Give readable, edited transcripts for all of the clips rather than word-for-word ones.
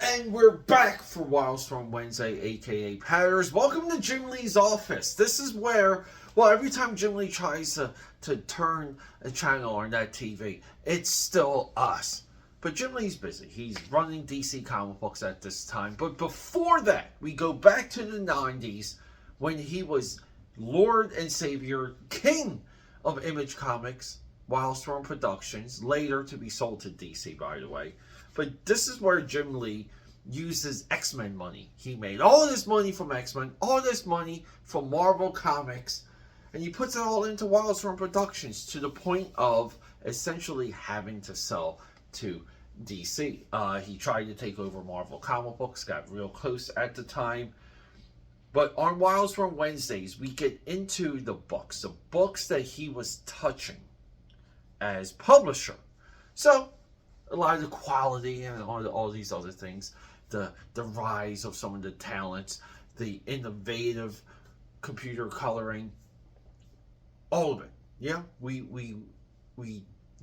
And we're back for Wildstorm Wednesday, aka Patters. Welcome to Jim Lee's office. This is where, well, every time Jim Lee tries to turn a channel on that TV, it's still us. But Jim Lee's busy. He's running DC comic books at this time. But before that, we go back to the 90s when he was Lord and Savior, King of Image Comics, Wildstorm Productions, later to be sold to DC, by the way. But this is where Jim Lee uses X-Men money. He made all this money from X-Men, all this money from Marvel Comics, and he puts it all into Wildstorm Productions to the point of essentially having to sell to DC. He tried to take over Marvel comic books, got real close at the time. But on Wildstorm Wednesdays, we get into the books that he was touching as publisher. So, a lot of the quality and all these other things, the rise of some of the talents, the innovative computer coloring, all of it. Yeah, we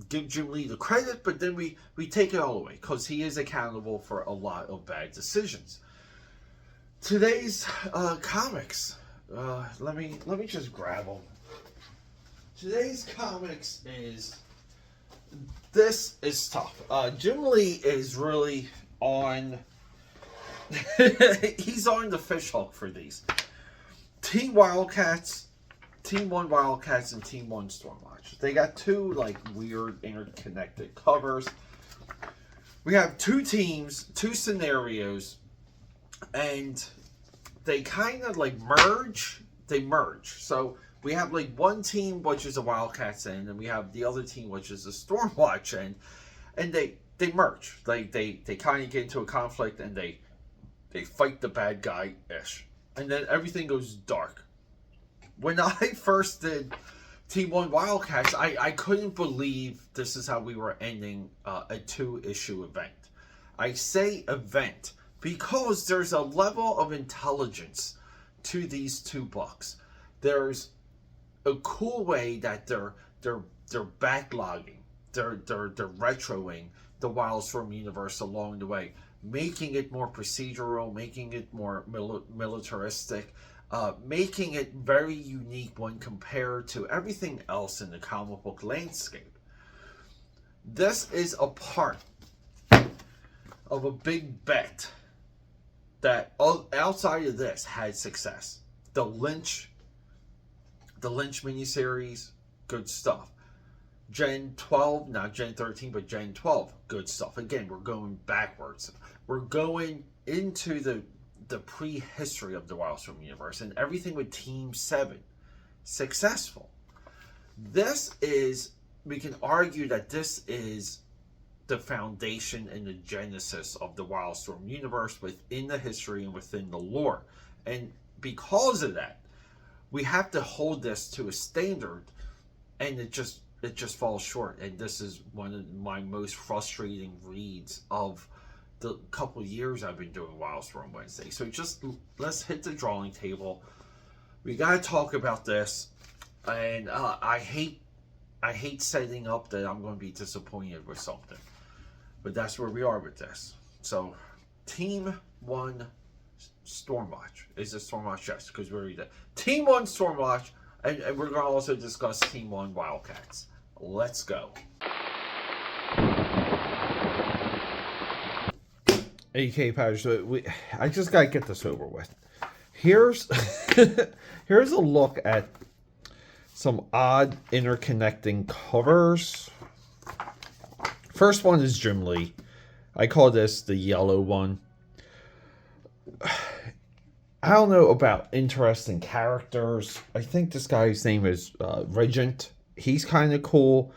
give Jim Lee the credit, but then we take it all away because he is accountable for a lot of bad decisions. Today's comics, let me just grab them. Today's comics is. This is tough. Jim Lee is really on... he's on the fish hook for these. Team Wildcats, Team 1 Wildcats, and Team 1 Stormwatch. They got two, like, weird interconnected covers. We have two teams, two scenarios, and they kind of, like, merge. They merge. So... we have like one team which is a Wildcats end, and we have the other team which is a Stormwatch end, and they merge. They kind of get into a conflict and they fight the bad guy ish, and then everything goes dark. When I first did Team 1 Wildcats, I couldn't believe this is how we were ending a 2-issue event. I say event because there's a level of intelligence to these two books. There's a cool way that they're backlogging, they're retroing the Wildstorm universe along the way, making it more procedural, making it more militaristic, making it very unique when compared to everything else in the comic book landscape. This is a part of a big bet that outside of this had success. The Lynch miniseries, good stuff. Gen 12, not Gen 13, but Gen 12, good stuff. Again, we're going backwards. We're going into the prehistory of the Wildstorm universe, and everything with Team 7, successful. This is, we can argue that this is the foundation and the genesis of the Wildstorm universe within the history and within the lore. And because of that, we have to hold this to a standard, and it just falls short. And this is one of my most frustrating reads of the couple years I've been doing Wildstorm Wednesday. So just let's hit the drawing table. We gotta talk about this, and I hate setting up that I'm going to be disappointed with something, but that's where we are with this. So, Team 1 Stormwatch. Is it Stormwatch? Yes, because we already did. Team 1 Stormwatch, and we're going to also discuss Team 1 Wildcats. Let's go. AKAPAD, I just got to get this over with. Here's a look at some odd interconnecting covers. First one is Jim Lee. I call this the yellow one. I don't know about interesting characters. I think this guy's name is Regent. He's kind of cool.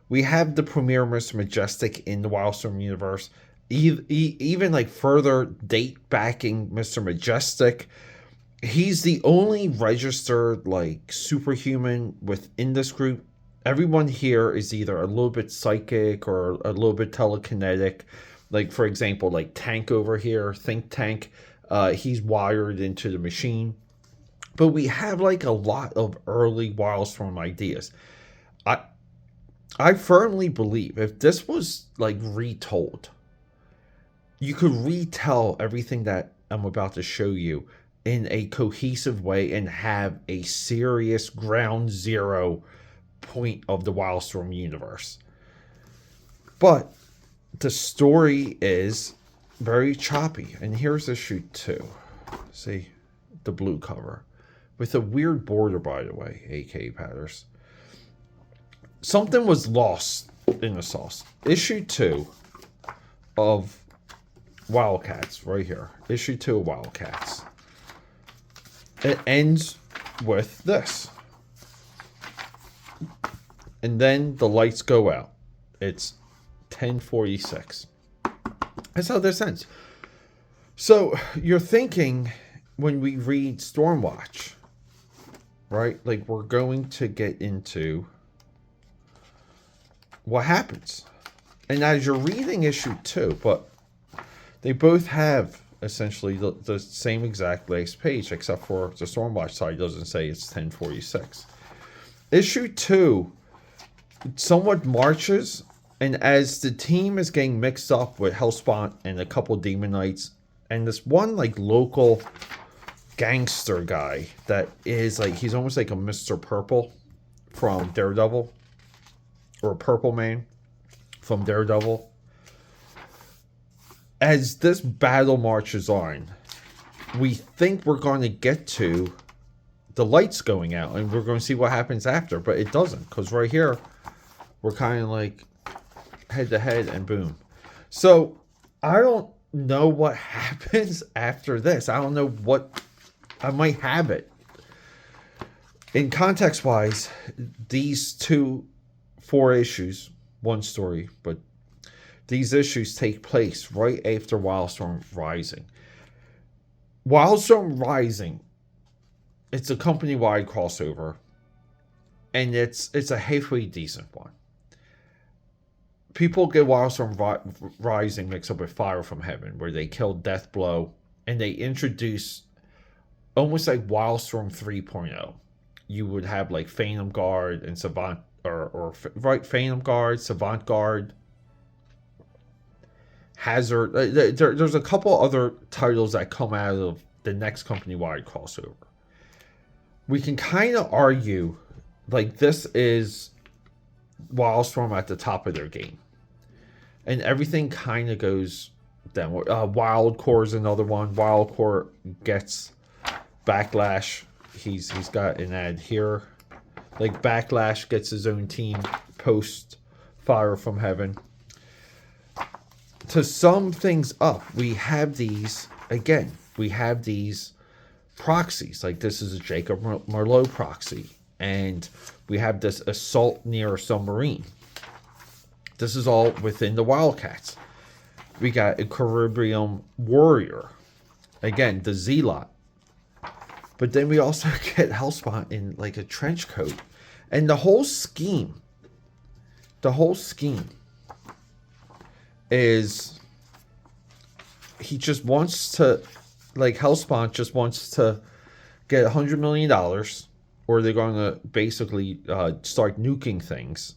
We have the premier Mr. Majestic in the Wildstorm universe. Even like further date backing Mr. Majestic. He's the only registered like superhuman within this group. Everyone here is either a little bit psychic or a little bit telekinetic. Like, for example, like Tank over here, Think Tank. He's wired into the machine. But we have like a lot of early Wildstorm ideas. I firmly believe if this was like retold, you could retell everything that I'm about to show you in a cohesive way and have a serious ground zero point of the Wildstorm universe. But the story is very choppy. And here's issue 2. See, the blue cover. With a weird border, by the way, AKAPADers. Something was lost in the sauce. Issue 2 of Wildcats, right here. Issue 2 of Wildcats. It ends with this. And then the lights go out. It's 10:46. That's how this ends. So you're thinking when we read Stormwatch, right? Like we're going to get into what happens. And as you're reading issue 2, but they both have essentially the same exact last page, except for the Stormwatch side doesn't say it's 10:46. Issue 2 somewhat marches, and as the team is getting mixed up with Hellspawn and a couple Demon Knights, and this one like local gangster guy that is like, he's almost like a Mr. Purple from Daredevil, or a Purple Man from Daredevil. As this battle marches on, we think we're going to get to the lights going out and we're going to see what happens after, but it doesn't, because right here we're kind of like head to head and boom. So I don't know what happens after this. I don't know what, I might have it. In context wise, these 4 issues, one story, but these issues take place right after Wildstorm Rising. Wildstorm Rising, it's a company-wide crossover, and it's a halfway decent one. People get Wildstorm Rising mixed up with Fire from Heaven, where they killed Deathblow, and they introduce almost like Wildstorm 3.0. You would have like Phantom Guard and Savant, or Phantom Guard, Savant Guard, Hazard. There's a couple other titles that come out of the next company-wide crossover. We can kind of argue like this is Wildstorm at the top of their game, and everything kind of goes down. Wild Core is another one. Wild Core gets Backlash. He's got an ad here. Like Backlash gets his own team post Fire from Heaven. To sum things up, we have these, again, we have these proxies. Like this is a Jacob Merlot proxy. And we have this assault near a submarine. This is all within the Wildcats. We got a Caribbean Warrior. Again, the Zealot. But then we also get Hellspawn in like a trench coat. And the whole scheme is he just wants to, like Hellspawn just wants to get $100 million, or they're going to basically start nuking things.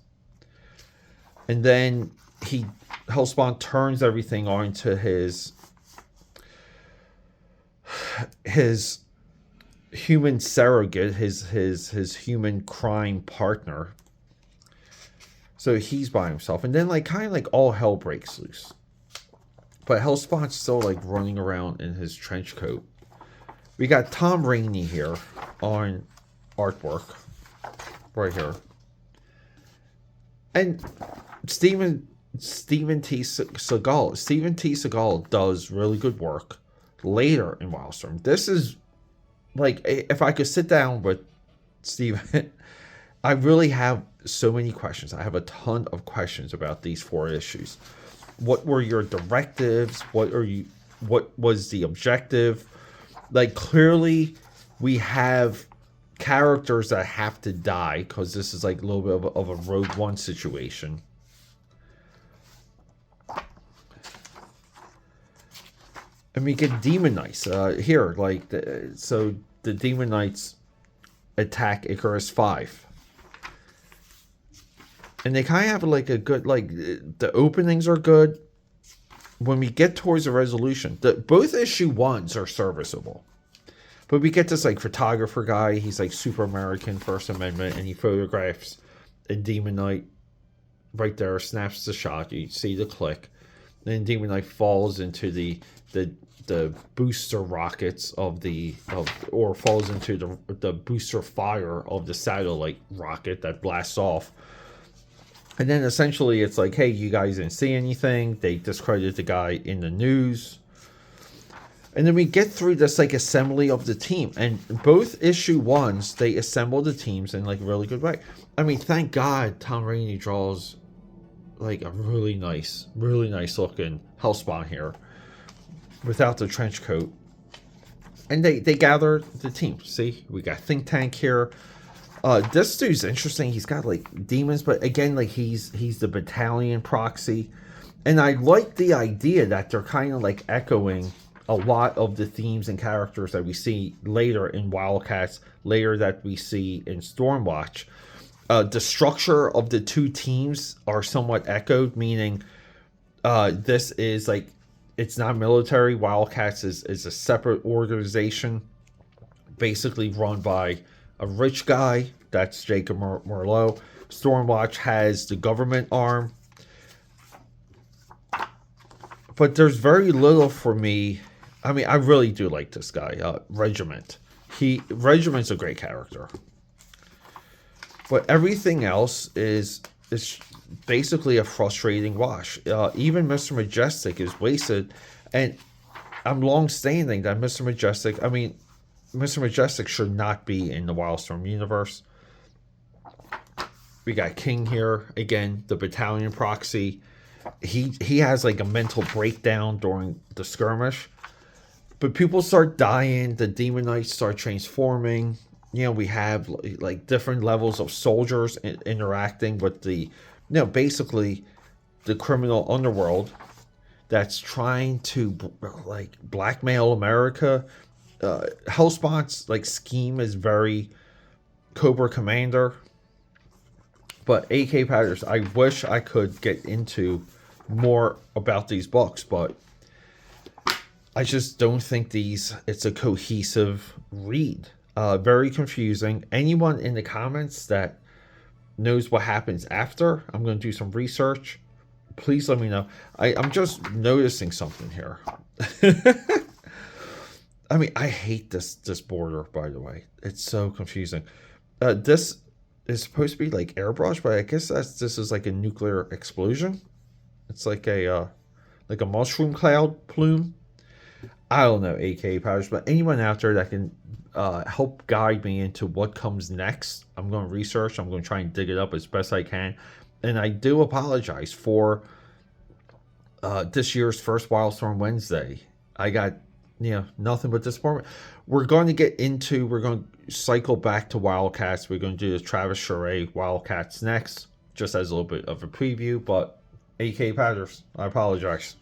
And then Hellspawn turns everything onto his human surrogate, his human crime partner. So he's by himself, and then like kind of like all hell breaks loose. But Hellspawn's still like running around in his trench coat. We got Tom Rainey here on artwork, right here, and Steven T. Seagal does really good work later in Wildstorm. This is like, if I could sit down with Steven, I really have so many questions. I have a ton of questions about these 4 issues. What were your directives? What was the objective? Like, clearly we have characters that have to die, because this is like a little bit of a Rogue One situation. And we get Demon Knights here. Like, so the Demon Knights attack Icarus 5. And they kind of have like a good, like, the openings are good. when we get towards a resolution, both issue ones are serviceable. But we get this like photographer guy. He's like super American, First Amendment, and he photographs a Demon Knight right there, snaps the shot. You see the click. Then Demon Knight falls into the booster rockets or falls into the booster fire of the satellite rocket that blasts off. And then essentially it's like, hey, you guys didn't see anything. They discredited the guy in the news. And then we get through this like assembly of the team. And both issue ones, they assemble the teams in like a really good way. I mean, thank God Tom Rainey draws like a really nice looking Hellspawn here without the trench coat. And they gather the team. See, we got Think Tank here. This dude's interesting. He's got like demons, but again, like he's the battalion proxy. And I like the idea that they're kind of like echoing a lot of the themes and characters that we see later in Wildcats, later that we see in Stormwatch. The structure of the two teams are somewhat echoed, meaning this is like, it's not military. Wildcats is a separate organization, basically run by a rich guy. That's Jacob Merlot. Stormwatch has the government arm. But there's very little for me. I mean, I really do like this guy, Regiment. Regiment's a great character. But everything else is basically a frustrating wash. Even Mr. Majestic is wasted. And I'm long-standing that Mr. Majestic should not be in the Wildstorm universe. We got King here. Again, the battalion proxy. He has like a mental breakdown during the skirmish. But people start dying. The Demon Knights start transforming. You know, we have like different levels of soldiers interacting with basically the criminal underworld that's trying to like blackmail America. Hellspawn's like scheme is very Cobra Commander. But AKAPAD, I wish I could get into more about these books, but I just don't think it's a cohesive read. Very confusing. Anyone in the comments that knows what happens after, I'm going to do some research. Please let me know. I'm just noticing something here. I mean, I hate this border, by the way. It's so confusing. This is supposed to be like airbrush, but I guess this is like a nuclear explosion. It's like a mushroom cloud plume. I don't know, AKAPAD, but anyone out there that can help guide me into what comes next, I'm going to research. I'm going to try and dig it up as best I can. And I do apologize for this year's first Wildstorm Wednesday. I got nothing but disappointment. We're going to cycle back to Wildcats. We're going to do the Travis Charest Wildcats next, just as a little bit of a preview. But AKAPAD, I apologize.